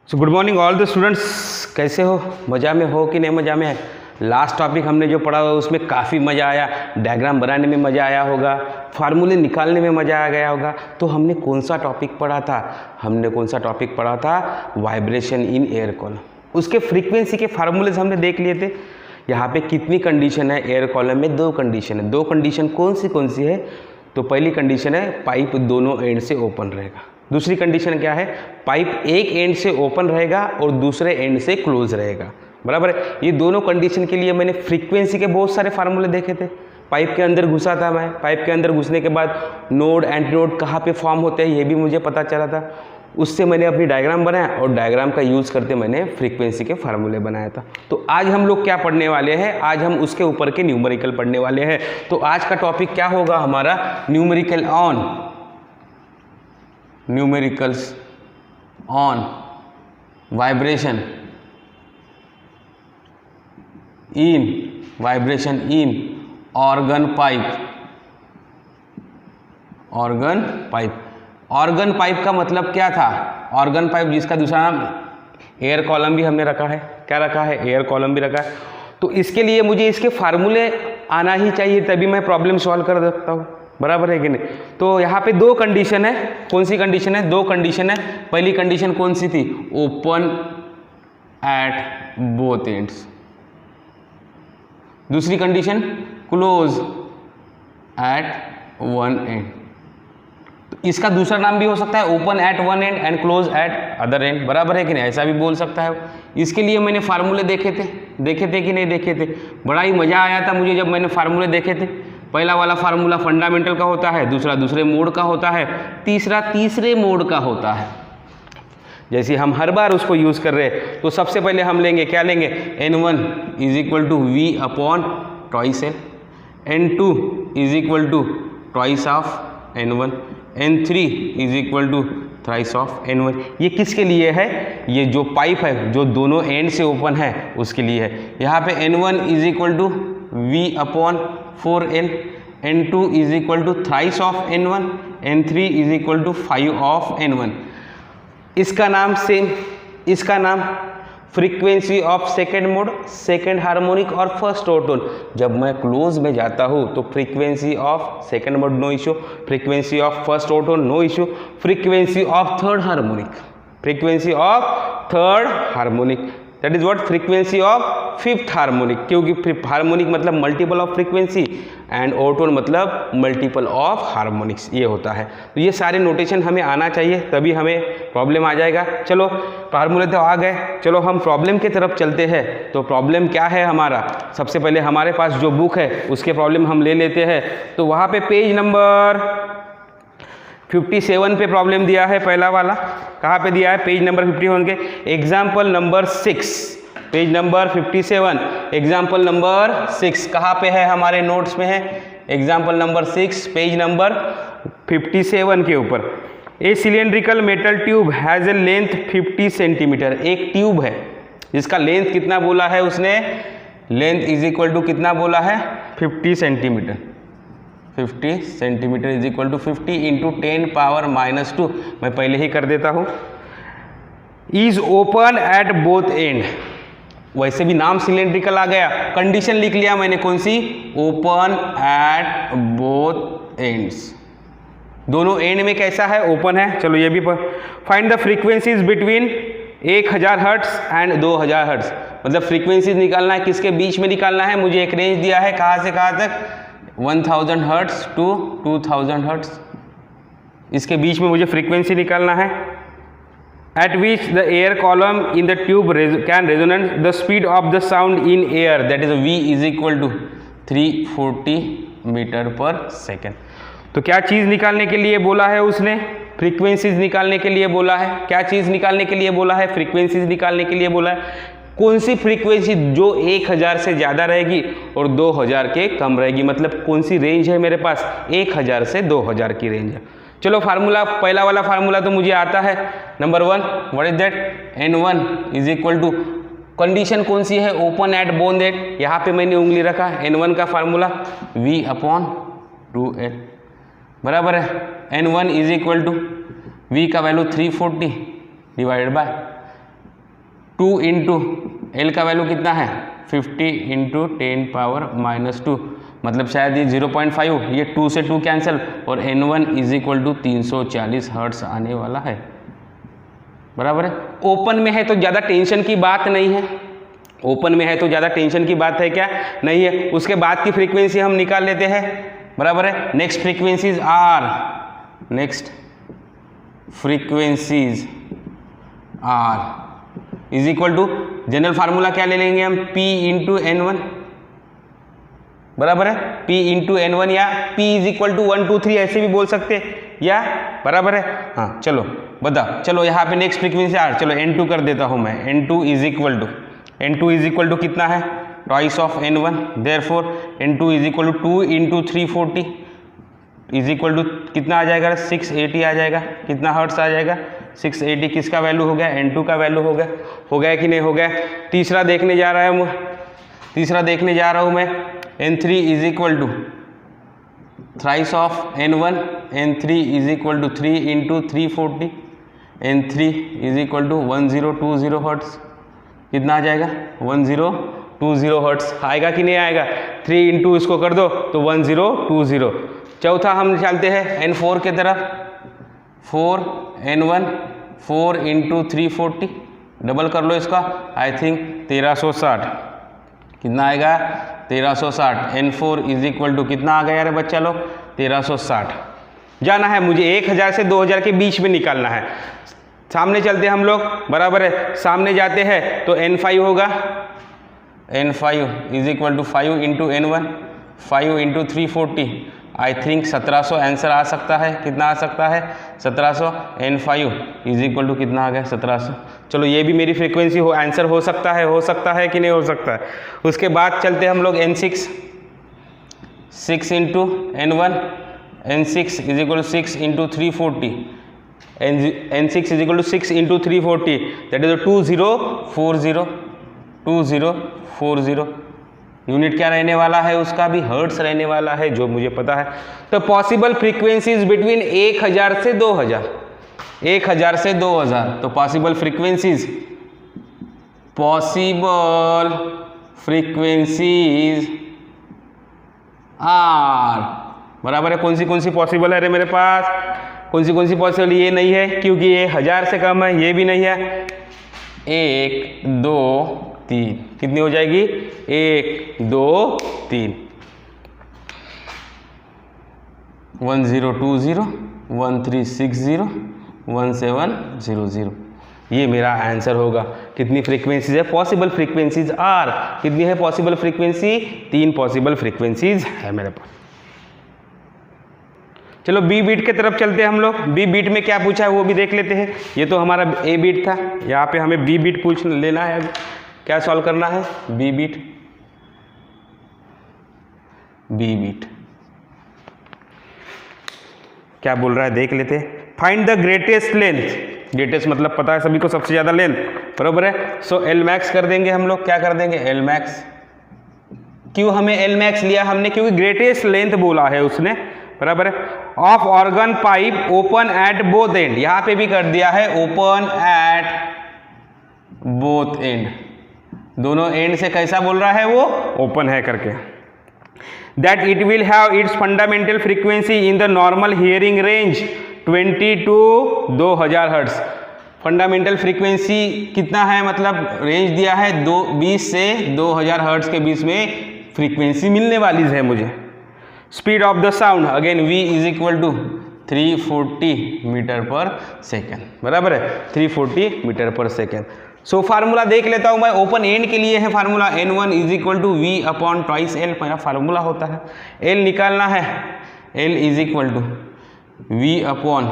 So good morning all the students, कैसे हो? मज़ा में हो कि नहीं मज़ा में है? लास्ट टॉपिक हमने जो पढ़ा उसमें काफ़ी मज़ा आया, डायग्राम बनाने में मज़ा आया होगा, फार्मूले निकालने में मज़ा आ गया होगा। तो हमने कौन सा टॉपिक पढ़ा था? Vibration in air column. उसके फ्रीक्वेंसी के फार्मूलेज हमने देख लिए थे। यहाँ पे कितनी कंडीशन है एयर कॉलम में? दो कंडीशन है। दो कंडीशन कौन सी है? तो पहली कंडीशन है पाइप दोनों एंड से ओपन रहेगा। दूसरी कंडीशन क्या है? पाइप एक एंड से ओपन रहेगा और दूसरे एंड से क्लोज रहेगा। बराबर है। ये दोनों कंडीशन के लिए मैंने फ्रीक्वेंसी के बहुत सारे फार्मूले देखे थे। पाइप के अंदर घुसा था मैं, पाइप के अंदर घुसने के बाद नोड एंटी नोड कहाँ पे फॉर्म होते हैं ये भी मुझे पता चला था। उससे मैंने अपनी डायग्राम बनाया और डायग्राम का यूज़ करते मैंने फ्रीक्वेंसी के फार्मूले बनाया था। तो आज हम लोग क्या पढ़ने वाले हैं? आज हम उसके ऊपर के न्यूमेरिकल पढ़ने वाले हैं। तो आज का टॉपिक क्या होगा हमारा? Numericals on vibration in organ pipe का मतलब क्या था? ऑर्गन पाइप जिसका दूसरा नाम एयर कॉलम भी हमने रखा है। क्या रखा है? एयर कॉलम भी रखा है। तो इसके लिए मुझे इसके फार्मूले आना ही चाहिए, तभी मैं प्रॉब्लम सॉल्व कर सकता हूँ। बराबर है कि नहीं? तो यहाँ पे दो कंडीशन है। कौन सी कंडीशन है? दो कंडीशन है। पहली कंडीशन कौन सी थी? Open at both ends. दूसरी condition close at one end. तो इसका दूसरा नाम भी हो सकता है open at one end and close at other end. बराबर है कि नहीं? ऐसा भी बोल सकता है। इसके लिए मैंने फार्मूले देखे थे कि नहीं देखे थे? बड़ा ही मज़ा आया था मुझे जब मैंने फार्मूले देखे थे। पहला वाला फार्मूला फंडामेंटल का होता है, दूसरा दूसरे मोड का होता है, तीसरा तीसरे मोड का होता है। जैसे हम हर बार उसको यूज़ कर रहे हैं तो सबसे पहले हम लेंगे, क्या लेंगे? N1 is equal to v upon twice l, N2 is equal to twice of N1, N3 is equal to thrice of N1। ये किसके लिए है? ये जो पाइप है जो दोनों एंड से ओपन है उसके लिए है। यहाँ पे N1 is equal to v upon 4L, N2 is equal to thrice of N1, N3 is equal to 5 of N1। इसका नाम सेम, इसका नाम frequency of second mode, second harmonic और फर्स्ट ओवरटोन। जब मैं क्लोज में जाता हूँ तो frequency of second mode no issue, frequency of first overtone no issue, frequency of third harmonic, that is what? Frequency of fifth harmonic. क्योंकि harmonic मतलब multiple of frequency and overtone मतलब multiple of harmonics, ये होता है। तो ये सारे notation हमें आना चाहिए, तभी हमें प्रॉब्लम आ जाएगा। चलो फार्मूले तो आ गए, चलो हम प्रॉब्लम की तरफ चलते हैं। तो प्रॉब्लम क्या है हमारा? सबसे पहले हमारे पास जो बुक है उसके प्रॉब्लम हम ले लेते हैं। तो वहाँ पे पेज नंबर 57 पे प्रॉब्लम दिया है। पहला वाला कहाँ पे दिया है? पेज नंबर 51 के example number 6, page number 57, example number 6 कहाँ पे है? हमारे नोट्स में है। एग्जाम्पल नंबर 6 पेज नंबर 57 के ऊपर। ए cylindrical metal tube has a length 50 centimetre. एक ट्यूब है जिसका लेंथ कितना बोला है उसने? लेंथ इज इक्वल टू कितना बोला है? 50 centimetre. 50 centimetre is equal to 50 into 10 power -2। मैं पहले ही कर देता हूँ। Is open at both end. वैसे भी नाम सिलेंड्रिकल आ गया, कंडीशन लिख लिया मैंने। कौन सी? Open at both ends. दोनों एंड में कैसा है? ओपन है। चलो ये भी find the frequencies between 1000 hertz and 2000 hertz. मतलब फ्रीक्वेंसीज निकालना है, किसके बीच में निकालना है? मुझे एक रेंज दिया है, कहाँ से कहाँ तक? 1000 हर्ट्स टू 2000 हर्ट्स। इसके बीच में मुझे फ्रीक्वेंसी निकालना है। At which the air column in the tube can resonate the speed of the sound in air, that is V is equal to 340 metre per second. तो क्या चीज़ निकालने के लिए बोला है उसने? फ्रीक्वेंसीज निकालने के लिए बोला है। क्या चीज़ निकालने के लिए बोला है? फ्रीक्वेंसीज निकालने के लिए बोला है। कौन सी फ्रीक्वेंसी जो 1000 से ज़्यादा रहेगी और 2000 के कम रहेगी? मतलब कौन सी रेंज है मेरे पास? 1000 से 2000 की रेंज है। चलो फार्मूला, पहला वाला फार्मूला तो मुझे आता है। Number 1 what is that? N1 is equal to, condition कौन सी है? Open at both end. यहाँ पे मैंने उंगली रखा। N1 का फार्मूला V अपॉन 2L। बराबर है। N1 is equal to V का value 340 divided by 2 into l का वैल्यू कितना है 50 इंटू 10⁻⁻2, मतलब शायद ये 0.5, ये 2 से 2 कैंसिल और n1 is equal to 340 hertz आने वाला है। बराबर है। ओपन में है तो ज़्यादा टेंशन की बात नहीं है, ओपन में है तो ज़्यादा टेंशन की बात है क्या, नहीं है। उसके बाद की फ्रीक्वेंसी हम निकाल लेते हैं। बराबर है। Next frequencies are is equal to, general formula क्या ले लेंगे हम, P इंटू N1। बराबर है। P इंटू N1 या P इज इक्वल टू 1 2 3 ऐसे भी बोल सकते या। बराबर है। हाँ चलो बता, चलो यहाँ पे नेक्स्ट फ्रीक्वेंसी आर, चलो N2 कर देता हूँ मैं। N2 इज इक्वल टू कितना है, twice of N1, therefore N2 is equal to 2 into 340 is equal to कितना आ जाएगा, 680 आ जाएगा। कितना हर्ट्स आ जाएगा, 680। किसका वैल्यू हो गया, N2 का वैल्यू हो गया कि नहीं हो गया। तीसरा देखने जा रहा हूँ मैं, N3 is equal to thrice of N1, N3 is equal to 3 into 340, N3 is equal to 1020 hertz. कितना आ जाएगा, 1020 हर्ट्स आएगा कि नहीं आएगा। 3 इंटू इसको कर दो तो 1020। चौथा हम चलते हैं N4 के तरफ, 4 N1 4 इंटू 340, डबल कर लो इसका, आई थिंक 1360। कितना आएगा, 1360। N4 इज इक्वल टू कितना आ गया यार बच्चा लोग, 1360। जाना है मुझे 1000 से 2000 के बीच में निकालना है। सामने चलते हैं हम लोग। बराबर है। सामने जाते हैं तो N5 होगा, N5 is equal to 5 into N1, 5 into 340, I think 1700 answer आ सकता है। कितना आ सकता है, 1700। N5 इज इक्वल टू कितना आ गया, 1700। चलो ये भी मेरी फ्रीक्वेंसी हो, आंसर हो सकता है कि नहीं हो सकता है। उसके बाद चलते हैं हम लोग N6, 6 into N1, N6 is equal to 6 into 340, N6 is equal to 6 into 340, that is 2040। Unit क्या रहने वाला है उसका भी, हर्ट्स रहने वाला है, जो मुझे पता है। तो पॉसिबल फ्रीक्वेंसीज बिटवीन 1000 से 2000, 1000 से 2000, तो पॉसिबल फ्रीक्वेंसीज आर, बराबर है। कौन सी पॉसिबल है रे मेरे पास, कौन सी पॉसिबल, ये नहीं है क्योंकि ये 1000 से कम है, ये भी नहीं है। 1 2 3 कितनी हो जाएगी, 1 2 3, 1020, 1360, 1700। ये मेरा आंसर होगा। कितनी फ्रीक्वेंसीज है, पॉसिबल फ्रीक्वेंसीज आर, कितनी है पॉसिबल फ्रीक्वेंसी, 3 पॉसिबल फ्रीक्वेंसीज है मेरे पास। चलो बी बीट के तरफ चलते हैं हम लोग। बी बीट में क्या पूछा है वो भी देख लेते हैं। ये तो हमारा ए बीट था, यहाँ पे हमें बी बीट पूछ लेना है। अभी क्या सॉल्व करना है, बी बीट क्या बोल रहा है देख लेते हैं। Find the greatest length, greatest मतलब पता है सभी को सबसे ज्यादा लेंथ, बराबर है। सो एल मैक्स कर देंगे हम लोग, क्या कर देंगे, एल मैक्स। क्यों हमें एल मैक्स लिया हमने, क्योंकि ग्रेटेस्ट लेंथ बोला है उसने, बराबर है। Of organ pipe open at both end, यहां पे भी कर दिया है ओपन एट बोथ एंड, दोनों एंड से कैसा बोल रहा है वो, ओपन है करके। That it will have its fundamental frequency in the normal hearing range 20 to 2000 hertz. Fundamental frequency कितना है, मतलब रेंज दिया है 20 से 2000 हर्ट्स के बीच में फ्रीक्वेंसी मिलने वाली है मुझे। Speed of the sound again v is equal to 340 metre per second, बराबर है, 340 metre per second. So formula देख लेता हूं मैं, ओपन एंड के लिए है formula, N1 is equal to v upon twice L मेरा फार्मूला होता है। L निकालना है, L is equal to v upon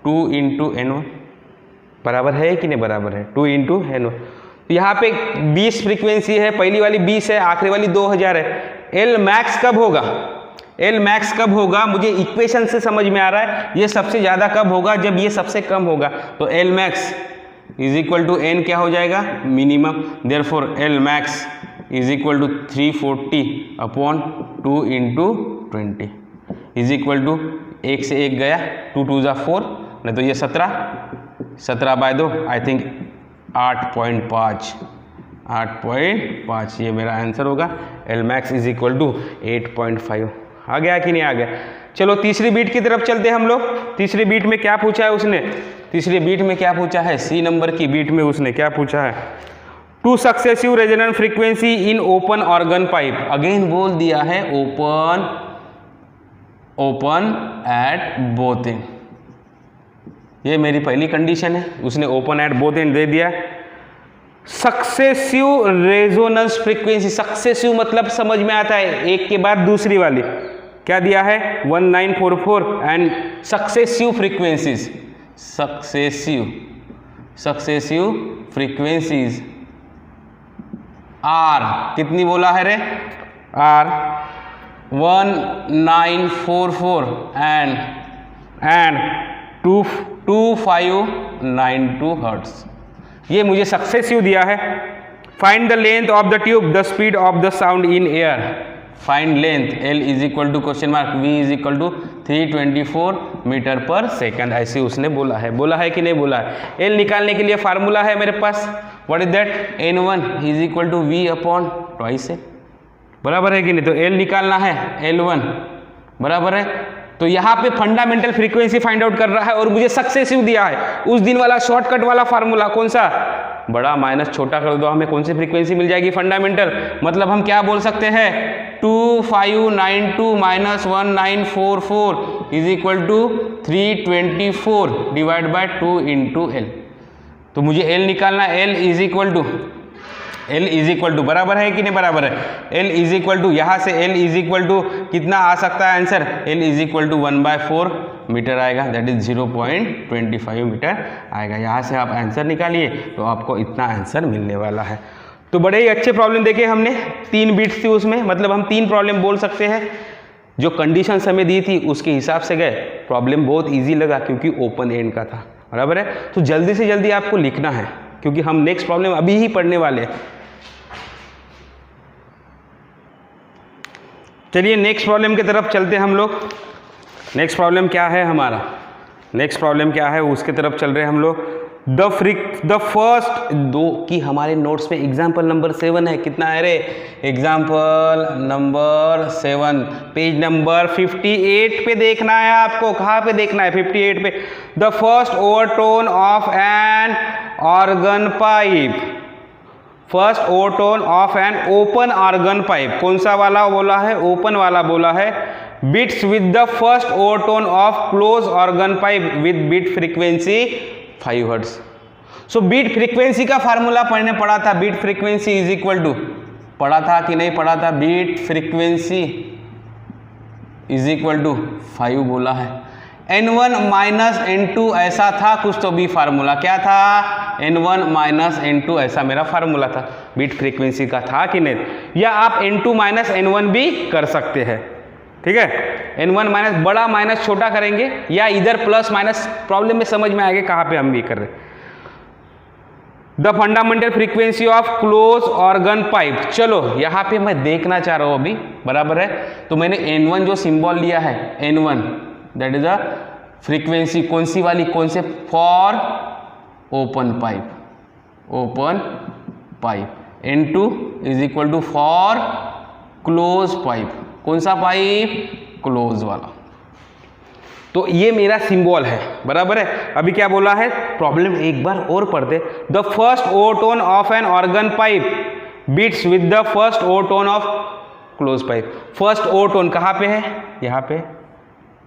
2 into N1, बराबर है कि नहीं, बराबर है, 2 इंटू N1। यहाँ पे 20 फ्रीक्वेंसी है, पहली वाली 20 है, आखिरी वाली 2000 है। L मैक्स कब होगा, L मैक्स कब होगा, मुझे इक्वेशन से समझ में आ रहा है। ये सबसे ज़्यादा कब होगा, जब ये सबसे कम होगा। तो L max is equal to N क्या हो जाएगा, minimum. Therefore L max is equal to 340 upon 2 into 20 is equal to, 1 से 1 गया, 2 2 जा 4, नहीं तो ये 17 बाय 2, आई थिंक 8.5, 8.5 ये मेरा आंसर होगा। L max is equal to 8.5। आ गया कि नहीं आ गया? चलो तीसरी बीट की तरफ चलते हैं हम लोग। तीसरी बीट में क्या पूछा है उसने? तीसरी बीट में क्या पूछा है? सी नंबर की बीट में उसने क्या पूछा है? 2 successive resonant frequency in open organ pipe. Again बोल दिया है ओपन एट बोथ एंड। ये मेरी पहली कंडीशन है, उसने ओपन एट बोथ एंड दे दिया। सक्सेसिव रेजोनेंस फ्रीक्वेंसी, सक्सेसिव मतलब समझ में आता है एक के बाद दूसरी वाली। क्या दिया है? 1944 and successive frequencies, successive frequencies are कितनी बोला है रे? Are 1944 and 2592 hertz. ये मुझे सक्सेसिव दिया है। Find the length of the tube, the speed of the sound in air. Find length, L is equal to question mark, V is equal to 324 metre per second, ऐसे उसने बोला है। बोला है कि नहीं बोला है? एल निकालने के लिए फार्मूला है मेरे पास, what is that? N1 is equal to V upon twice है, बराबर है कि नहीं? तो एल निकालना है, L1 बराबर है। तो यहाँ पे फंडामेंटल फ्रीक्वेंसी फाइंड आउट कर रहा है और मुझे सक्सेसिव दिया है। उस दिन वाला शॉर्टकट वाला फार्मूला कौन सा? बड़ा माइनस छोटा कर दो, हमें कौन सी फ्रीक्वेंसी मिल जाएगी? फंडामेंटल। मतलब हम क्या बोल सकते हैं? 2592 minus 1944 is equal to 324 divide by 2 into L. तो मुझे एल निकालना है। एल इज इक्वल टू बराबर है कि नहीं बराबर है? एल इज इक्वल टू, यहाँ से एल इज इक्वल टू कितना आ सकता है answer? L is equal to 1/4 metre आएगा, दैट इज 0.25 मीटर आएगा। यहाँ से आप आंसर निकालिए तो आपको इतना आंसर मिलने वाला है। तो बड़े ही अच्छे प्रॉब्लम देखे हमने, 3 बिट्स थी उसमें, मतलब हम 3 प्रॉब्लम बोल सकते हैं। जो कंडीशंस हमें दी थी उसके हिसाब से गए। प्रॉब्लम बहुत ईजी लगा क्योंकि ओपन एंड का था, बराबर है। तो जल्दी से जल्दी आपको लिखना है क्योंकि हम नेक्स्ट प्रॉब्लम अभी ही पढ़ने वाले हैं। चलिए नेक्स्ट प्रॉब्लम की तरफ चलते हैं हम लोग। नेक्स्ट प्रॉब्लम क्या है हमारा? नेक्स्ट प्रॉब्लम क्या है उसके तरफ चल रहे हैं हम लोग। द फर्स्ट दो की हमारे नोट्स में एग्जाम्पल नंबर 7 है। कितना है रे? एग्जाम्पल नंबर 7 पेज नंबर 58 पे देखना है आपको। कहाँ पे देखना है? 58 पे। The first overtone of an organ pipe, first overtone of an open organ pipe. कौन सा वाला बोला है? ओपन वाला बोला है। Beats with the first overtone of close organ pipe with beat frequency 5 hertz. So beat frequency का formula पढ़ने पड़ा था। Beat frequency is equal to, पढ़ा था कि नहीं पढ़ा था? Beat frequency is equal to 5 बोला है। N1 माइनस N2 ऐसा था कुछ तो भी फार्मूला। क्या था? N1 माइनस N2 ऐसा मेरा फार्मूला था। बीट फ्रीक्वेंसी का था कि नहीं? या आप N2 माइनस N1 भी कर सकते हैं, ठीक है। N1 माइनस, बड़ा माइनस छोटा करेंगे या इधर प्लस माइनस, प्रॉब्लम में समझ में आएगा कहाँ पे हम भी कर रहे हैं। The fundamental frequency of close organ pipe. चलो यहाँ पे मैं देखना चाह रहा हूँ अभी, बराबर है। तो मैंने N1 जो सिंबल लिया है, N1 that is a frequency कौन सी वाली? कौन से? For open pipe, open pipe. N2 is equal to for close pipe. कौन सा पाइप? क्लोज वाला। तो ये मेरा सिंबल है, बराबर है। अभी क्या बोला है? प्रॉब्लम एक बार और पढ़ते। The first overtone of an organ pipe beats with the first overtone of close pipe. First overtone कहाँ पे है? यहाँ पे,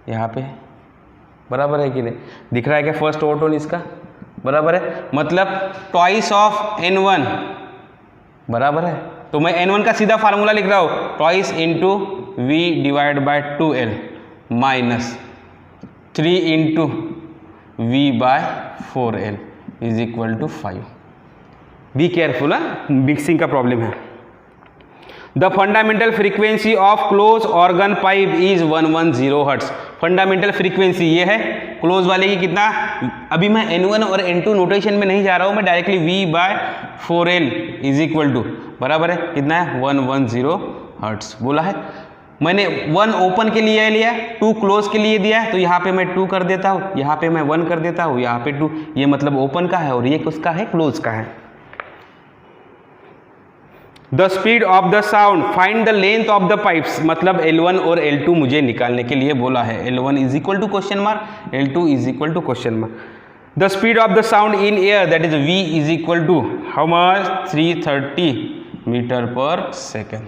यहाँ पे, बराबर है कि नहीं? दिख रहा है क्या फर्स्ट ओवरटोन इसका? बराबर है। मतलब ट्वाइस ऑफ N1, बराबर है। तो मैं N1 का सीधा फार्मूला लिख रहा हूँ, twice into V divide by 2L minus 3 into V by 4L is equal to 5। Be careful, mixing का प्रॉब्लम है। The fundamental frequency of close organ pipe is 110 hertz. Fundamental frequency ये है close वाले की कितना? अभी मैं N1 और N2 नोटेशन में नहीं जा रहा हूँ, मैं directly V by 4L is equal to, बराबर है कितना है? 110 हर्ट्ज बोला है। मैंने 1 ओपन के लिए लिया, 2 क्लोज के लिए दिया है, तो यहाँ पे मैं 2 कर देता हूँ, यहाँ पे मैं 1 कर देता हूँ, यहाँ पे 2, ये मतलब ओपन का है और ये किसका है, क्लोज का है। The speed of the sound, find the length of the pipes, मतलब L1 और L2 मुझे निकालने के लिए बोला है। L1 is equal to question mark, L2 is equal to question mark. The speed of the sound in air, that is V is equal to how much, 330 metre per second,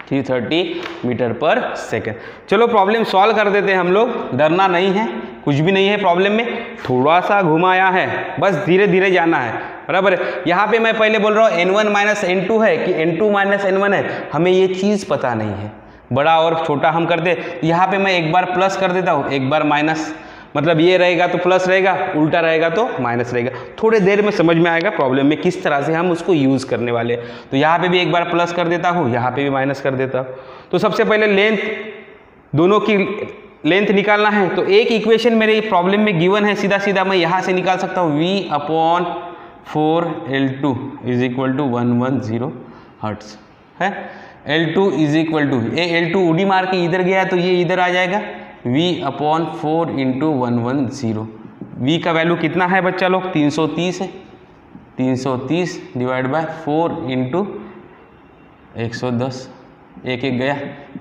330 metre per second. चलो problem solve कर देते हैं हम लोग, डरना नहीं है, कुछ भी नहीं है प्रॉब्लम में, थोड़ा सा घुमाया है, बस धीरे धीरे जाना है, बराबर है। यहाँ पे मैं पहले बोल रहा हूँ N1 माइनस N2 है कि N2 माइनस N1 है, हमें ये चीज़ पता नहीं है, बड़ा और छोटा हम करते, यहाँ पे मैं एक बार प्लस कर देता हूँ, एक बार माइनस, मतलब ये रहेगा तो प्लस रहेगा, उल्टा रहेगा तो माइनस रहेगा। थोड़े देर में समझ में आएगा प्रॉब्लम में किस तरह से हम उसको यूज़ करने वाले हैं। तो यहाँ पे भी एक बार प्लस कर देता हूँ, यहाँ पे भी माइनस कर देता हूँ। तो सबसे पहले लेंथ, दोनों की लेंथ निकालना है, तो एक इक्वेशन मेरे प्रॉब्लम में गिवन है, सीधा सीधा मैं यहाँ से निकाल सकता हूँ, V/4L2 is equal to 110 hertz है। L2 इज इक्वल टू, ये L2 उड़ी मार के इधर गया तो ये इधर आ जाएगा, V/4 इंटू 110। V का वैल्यू कितना है बच्चा लोग, 330 है, 330 डिवाइड बाय 4 इंटू 110, एक एक गया,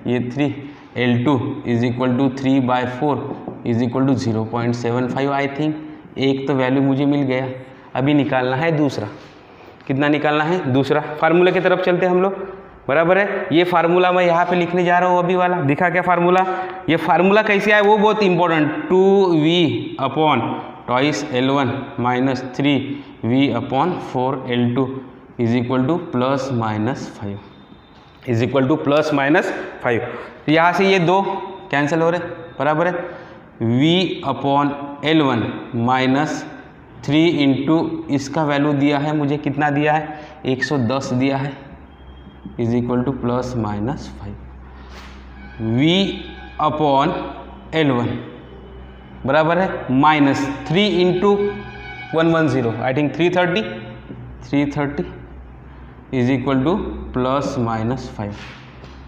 ये 3, L2 is equal to 3/4 is equal to 0.75। I think एक तो वैल्यू मुझे मिल गया, अभी निकालना है दूसरा, कितना निकालना है दूसरा। फार्मूले की तरफ चलते हैं हम लोग, बराबर है। ये फार्मूला मैं यहाँ पे लिखने जा रहा हूँ अभी वाला, दिखा क्या फार्मूला, ये फार्मूला कैसे आया वो बहुत important, 2V/2L1 minus 3V/4L2 is equal two plus minus 5, is equal two plus minus 5। यहाँ से ये दो कैंसिल हो रहे, बराबर है। V/L1 माइनस 3 इंटू इसका वैल्यू दिया है मुझे, कितना दिया है, 110 दिया है, is equal two plus minus 5। V/L1 बराबर है minus 3 into 110, I think 330 is equal two plus minus 5।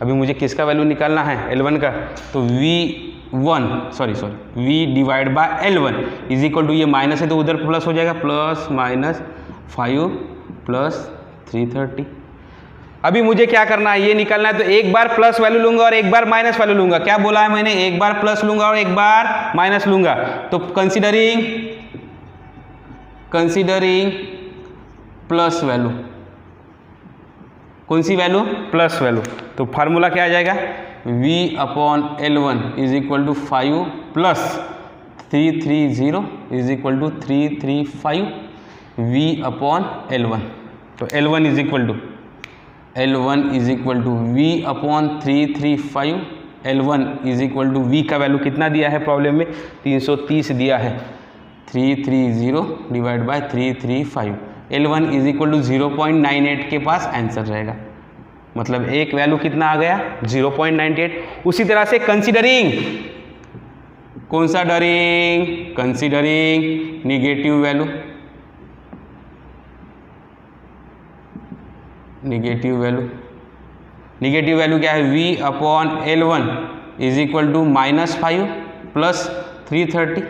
अभी मुझे किसका वैल्यू निकालना है, L1 का, तो V divide by L1 is equal to, ये माइनस है तो उधर प्लस हो जाएगा, प्लस माइनस 5 प्लस 330। अभी मुझे क्या करना है, ये निकालना है, तो एक बार प्लस वैल्यू लूंगा और एक बार माइनस वैल्यू लूंगा। क्या बोला है मैंने, एक बार प्लस लूंगा और एक बार माइनस लूंगा। तो कंसीडरिंग प्लस वैल्यू, कौन सी वैल्यू, प्लस वैल्यू, तो फार्मूला क्या आ जाएगा, V/L1 is equal to 5 plus 330 is equal to 335 V/L1। तो L1 is equal to V/335, L1 is equal to, V का वैल्यू कितना दिया है प्रॉब्लम में, 330 दिया है, 330 divide by 335, L1 is equal to 0.98 के पास आंसर रहेगा, मतलब एक वैल्यू कितना आ गया, 0.98। उसी तरह से कंसीडरिंग, कौन सा during, considering negative value, negative value क्या है, V/L1 is equal to -5 plus 330,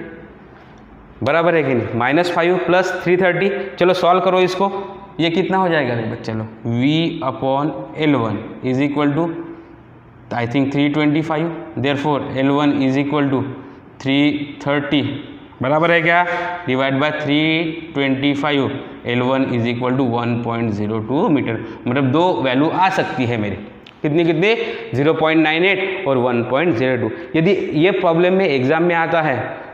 बराबर है कि नहीं, -5 प्लस 330। चलो सॉल्व करो इसको, ये कितना हो जाएगा बच्चे लोग, V/L1 is equal to I think 325, therefore L1 is equal to 330, बराबर है क्या, divide by 325, L1 is equal to 1.02 metre. मतलब दो वैल्यू आ सकती है मेरी, कितनी 0.98 और 1.02। यदि ये प्रॉब्लम में एग्जाम में आता है,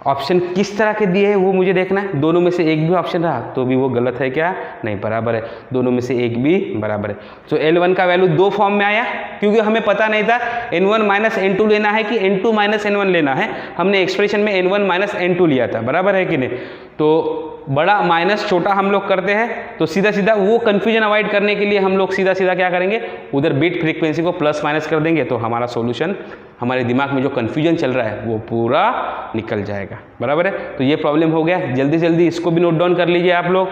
ऑप्शन किस तरह के दिए हैं वो मुझे देखना है, दोनों में से एक भी ऑप्शन रहा तो भी वो गलत है क्या, नहीं, बराबर है, दोनों में से एक भी बराबर है। तो L1 का वैल्यू दो फॉर्म में आया, क्योंकि हमें पता नहीं था N1 माइनस N2 लेना है कि N2 माइनस N1 लेना है, हमने एक्सप्रेशन में N1 माइनस N2 लिया था, बराबर है कि नहीं। तो बड़ा माइनस छोटा हम लोग करते हैं, तो सीधा सीधा वो कन्फ्यूजन अवॉइड करने के लिए हम लोग सीधा सीधा क्या करेंगे, उधर बीट फ्रीक्वेंसी को प्लस माइनस कर देंगे, तो हमारा सॉल्यूशन, हमारे दिमाग में जो कन्फ्यूजन चल रहा है वो पूरा निकल जाएगा, बराबर है। तो ये प्रॉब्लम हो गया, जल्दी जल्दी इसको भी नोट डाउन कर लीजिए आप लोग।